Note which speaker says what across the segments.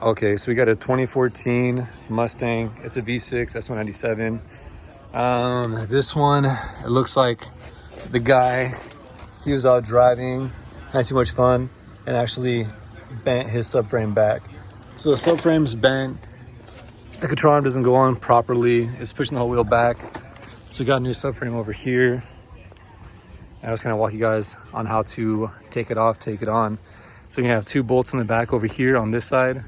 Speaker 1: Okay, so we got a 2014 Mustang. It's a V6 S197. This one, it looks like the guy, he was out driving, had too much fun, and actually bent his subframe back. So the subframe's bent, the control arm doesn't go on properly, it's pushing the whole wheel back. So we got a new subframe over here. And I was gonna walk you guys on how to take it off, take it on. So you have two bolts in the back over here on this side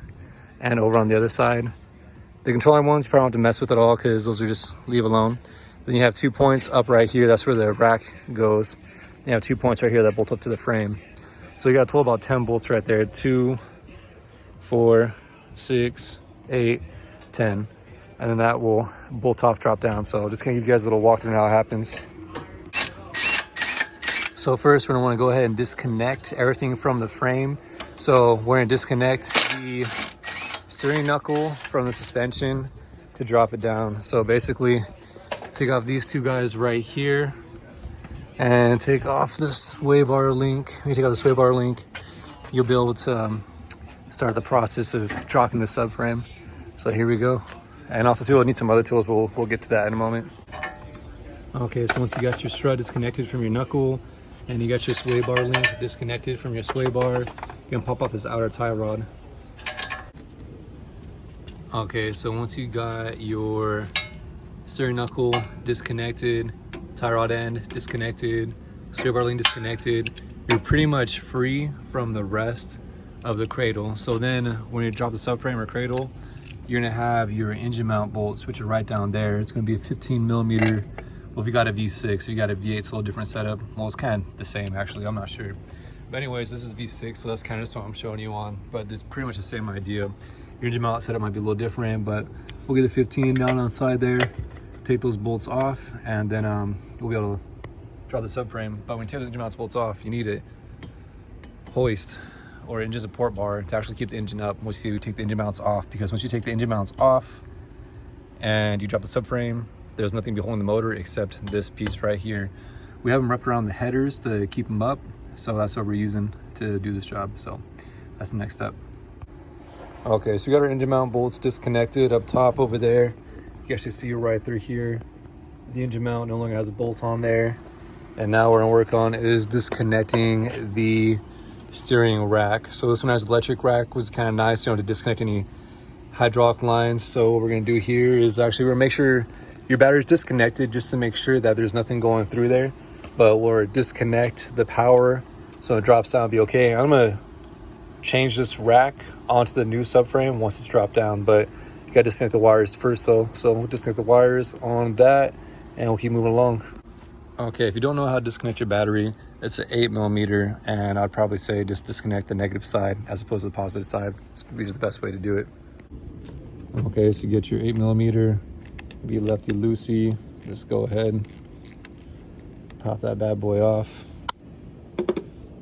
Speaker 1: and over on the other side. The control arm ones you probably don't have to mess with at all because those are just leave alone. Then you have 2 points up right here, that's where the rack goes. You have 2 points right here that bolt up to the frame. So you got a total about 10 bolts right there. 2, 4, 6, 8, 10. And then that will bolt off, drop down. So just gonna give you guys a little walkthrough on how it happens. So first we're gonna wanna go ahead and disconnect everything from the frame. So we're gonna disconnect the steering knuckle from the suspension to drop it down. So basically take off these two guys right here and take off the sway bar link. When you take off the sway bar link, you'll be able to start the process of dropping the subframe. So here we go. And also too, we'll need some other tools, but we'll get to that in a moment. Okay, so once you got your strut disconnected from your knuckle and you got your sway bar link disconnected from your sway bar, you can pop off this outer tie rod. Okay, so once you got your steering knuckle disconnected, tie rod end disconnected, sway bar link disconnected, you're pretty much free from the rest of the cradle. So then when you drop the subframe or cradle, you're gonna have your engine mount bolts, which are right down there. It's gonna be a 15 millimeter. Well, if you got a V6, if you got a V8, it's a little different setup. Well, it's kind of the same actually, I'm not sure. But anyways, this is V6, so that's kind of just what I'm showing you on. But it's pretty much the same idea. Your engine mount setup might be a little different, but we'll get a 15 down on the side there, take those bolts off, and then we'll be able to drop the subframe. But when you take those engine mount bolts off, you need a hoist or engine support bar to actually keep the engine up once you take the engine mounts off, because once you take the engine mounts off and you drop the subframe, there's nothing behind the motor except this piece right here. We have them wrapped around the headers to keep them up, so that's what we're using to do this job. So that's the next step. Okay, so we got our engine mount bolts disconnected up top over there. You actually see right through here. The engine mount no longer has a bolt on there. And now what we're gonna work on is disconnecting the steering rack. So this one has electric rack, was kind of nice, you know, to disconnect any hydraulic lines. So what we're gonna do here is actually we're gonna make sure your battery's disconnected just to make sure that there's nothing going through there. But we'll disconnect the power so it drops down, be okay. I'm gonna change this rack onto the new subframe once it's dropped down, but you gotta disconnect the wires first though. So we'll disconnect the wires on that and we'll keep moving along. Okay, if you don't know how to disconnect your battery, it's an 8 millimeter, and I'd probably say just disconnect the negative side as opposed to the positive side. It's usually the best way to do it. Okay, so get your 8 millimeter, be lefty loosey, just go ahead, pop that bad boy off.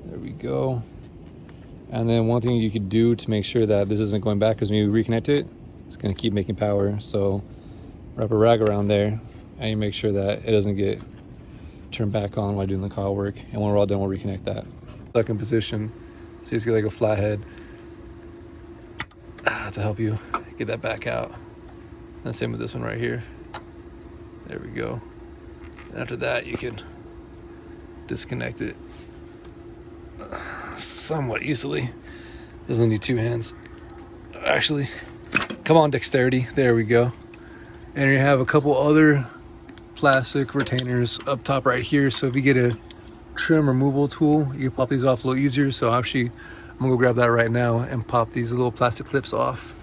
Speaker 1: There we go. And then one thing you could do to make sure that this isn't going back, because when you reconnect it, it's gonna keep making power. So wrap a rag around there and you make sure that it doesn't get turned back on while doing the coil work. And when we're all done, we'll reconnect that. Second position, so you just get like a flathead to help you get that back out. And same with this one right here. There we go. And after that, you can disconnect it somewhat easily. Doesn't need two hands. Actually, come on, dexterity. There we go. And you have a couple other plastic retainers up top right here. So if you get a trim removal tool, you can pop these off a little easier. So actually, I'm gonna go grab that right now and pop these little plastic clips off.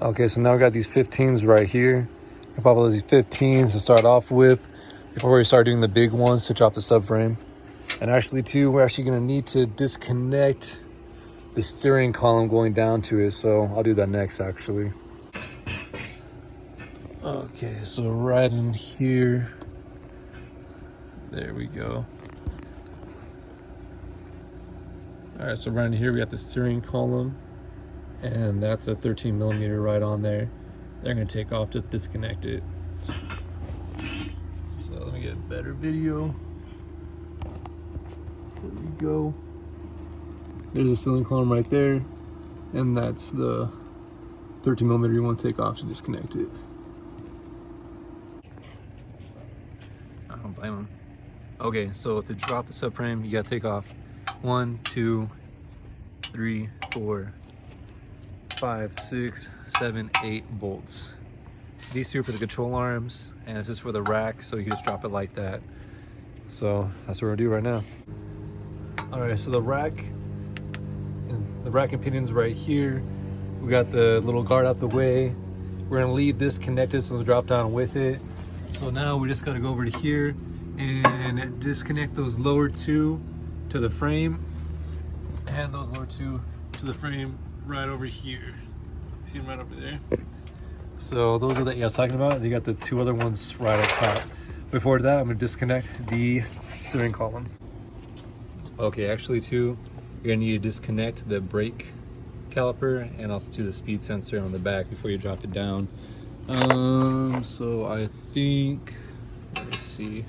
Speaker 1: Okay, so now we got these 15s right here. You pop all these 15s to start off with before we start doing the big ones to drop the subframe. And actually too, we're actually gonna need to disconnect the steering column going down to it. So I'll do that next actually. Okay, so right in here, there we go. All right, so right in here, we got the steering column, and that's a 13 millimeter right on there. They're gonna take off, just disconnect it. So let me get a better video. There we go. There's a steering column right there. and that's the 13mm you want to take off to disconnect it. I don't blame him. Okay, so to drop the subframe, you gotta take off 1, 2, 3, 4, 5, 6, 7, 8 bolts. These two are for the control arms, and this is for the rack, so you can just drop it like that. So that's what we're gonna do right now. All right, so the rack and pinion's right here. We got the little guard out the way. We're gonna leave this connected, so let's drop down with it. So now we just gotta go over to here and disconnect those lower two to the frame, and those lower two to the frame right over here. See them right over there? So those are the I was talking about. You got the two other ones right up top. Before that, I'm gonna disconnect the steering column. Okay, actually too, you're gonna need to disconnect the brake caliper and also to the speed sensor on the back before you drop it down. So I think, let's see.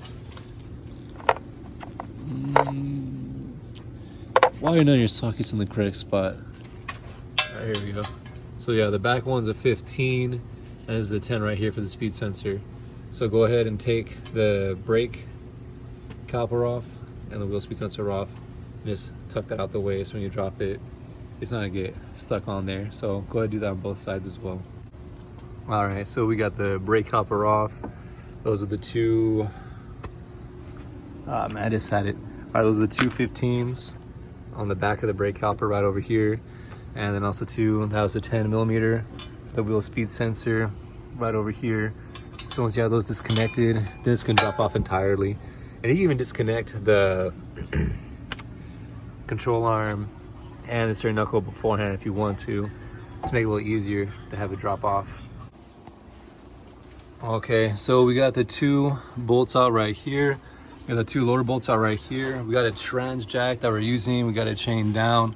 Speaker 1: While you're on your sockets in the correct spot. All right, here we go. So yeah, the back one's a 15, and there's the 10 right here for the speed sensor. So go ahead and take the brake caliper off and the wheel speed sensor off. Just tuck that out the way so when you drop it, it's not gonna get stuck on there. So go ahead and do that on both sides as well. All right, so we got the brake caliper off. Those are the two, man, I just had it. All right, those are the two 15s on the back of the brake caliper right over here. And then also that was a 10mm, the wheel speed sensor right over here. So once you have those disconnected, this can drop off entirely. And you can even disconnect the control arm and the steering knuckle beforehand if you want to make it a little easier to have it drop off. Okay, so we got the two bolts out right here. We got the two lower bolts out right here. We got a trans jack that we're using. We got it chained down.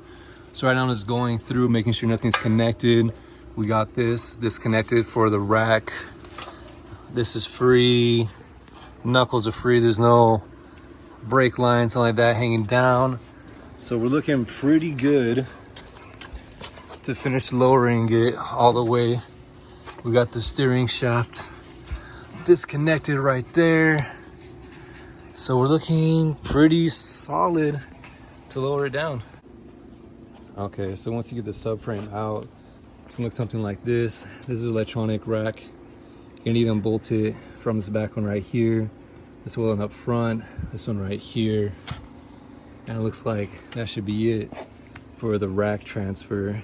Speaker 1: So right now I'm just going through, making sure nothing's connected. We got this disconnected for the rack. This is free. Knuckles are free. There's no brake line, something like that hanging down. So we're looking pretty good to finish lowering it all the way. We got the steering shaft disconnected right there. So we're looking pretty solid to lower it down. Okay, so once you get the subframe out, it's gonna look something like this. This is electronic rack. You're gonna need to unbolt it from this back one right here, this one up front, this one right here. And it looks like that should be it for the rack transfer.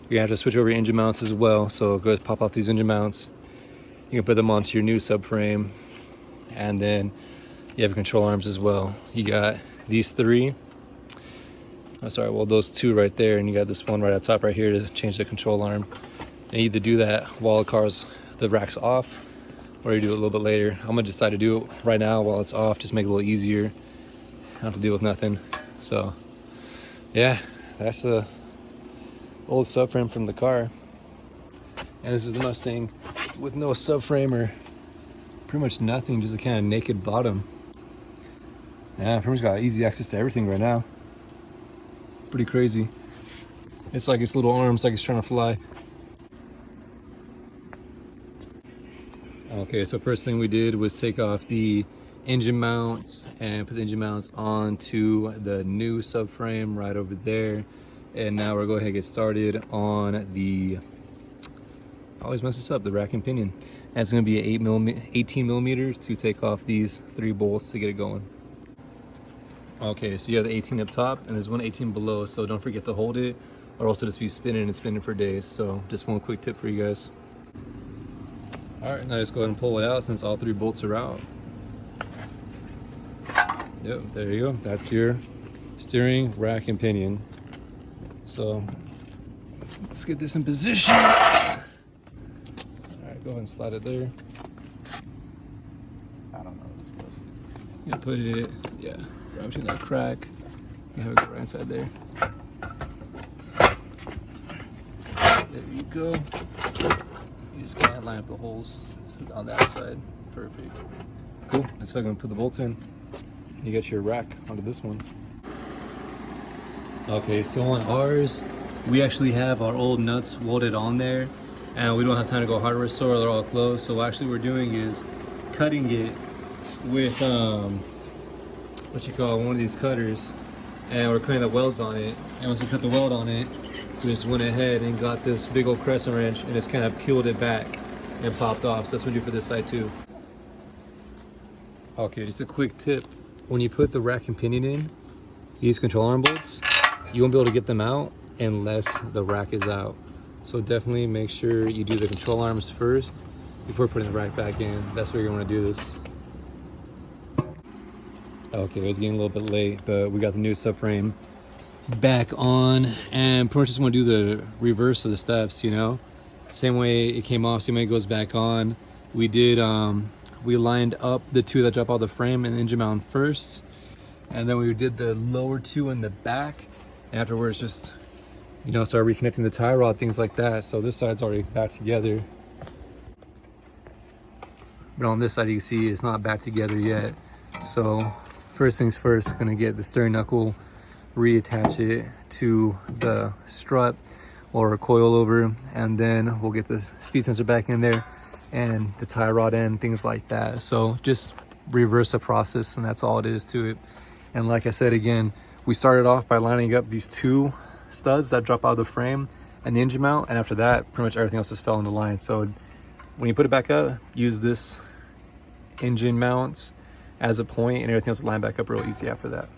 Speaker 1: You're gonna have to switch over your engine mounts as well. So go ahead, pop off these engine mounts. You can put them onto your new subframe. And then you have control arms as well. You got these three. Oh, sorry, well, those two right there, and you got this one right up top right here to change the control arm. And you either do that while the rack's off, or you do it a little bit later. I'm gonna decide to do it right now while it's off, just make it a little easier. I don't have to deal with nothing. So, yeah, that's the old subframe from the car. And this is the Mustang with no subframe or pretty much nothing, just a kind of naked bottom. Yeah, pretty much got easy access to everything right now. Pretty crazy. It's like its little arms, like it's trying to fly. Okay, so first thing we did was take off the engine mounts and put the engine mounts onto the new subframe right over there. And now we're going to get started on the, I always mess this up, the rack and pinion. And it's going to be an 18mm to take off these three bolts to get it going. Okay, so you have the 18 up top and there's one 18 below, so don't forget to hold it or else it'll just be spinning and spinning for days. So just one quick tip for you guys. All right, now just go ahead and pull it out since all three bolts are out. Yep, there you go. That's your steering, rack, and pinion. So let's get this in position. All right, go ahead and slide it there. I don't know where this goes. You put it, yeah, right between that crack. You have it go right inside there. There you go. You just can't line up the holes on that side. Perfect. Cool. Let's go ahead and put the bolts in. You got your rack onto this one. Okay, so on ours, we actually have our old nuts welded on there, and we don't have time to go hardware store, they're all closed. So actually what we're doing is cutting it with what you call one of these cutters, and we're cutting the welds on it. And once we cut the weld on it, we just went ahead and got this big old crescent wrench and just kind of peeled it back and popped off. So that's what we do for this side too. Okay, just a quick tip. When you put the rack and pinion in, these control arm bolts, you won't be able to get them out unless the rack is out. So definitely make sure you do the control arms first before putting the rack back in. That's where you're gonna do this. Okay, it was getting a little bit late, but we got the new subframe back on, and pretty much just want to do the reverse of the steps, you know, same way it came off, same way it goes back on. We did we lined up the two that drop out of the frame and engine mount first, and then we did the lower two in the back, and afterwards just, you know, start reconnecting the tie rod, things like that. So this side's already back together, but on this side you can see it's not back together yet. So first things first, gonna get the steering knuckle, reattach it to the strut or coil over, and then we'll get the speed sensor back in there and the tie rod end, things like that. So just reverse the process, and that's all it is to it. And like I said, again, we started off by lining up these two studs that drop out of the frame and the engine mount, and after that pretty much everything else just fell into line. So when you put it back up, use this engine mount as a point, and everything else will line back up real easy after that.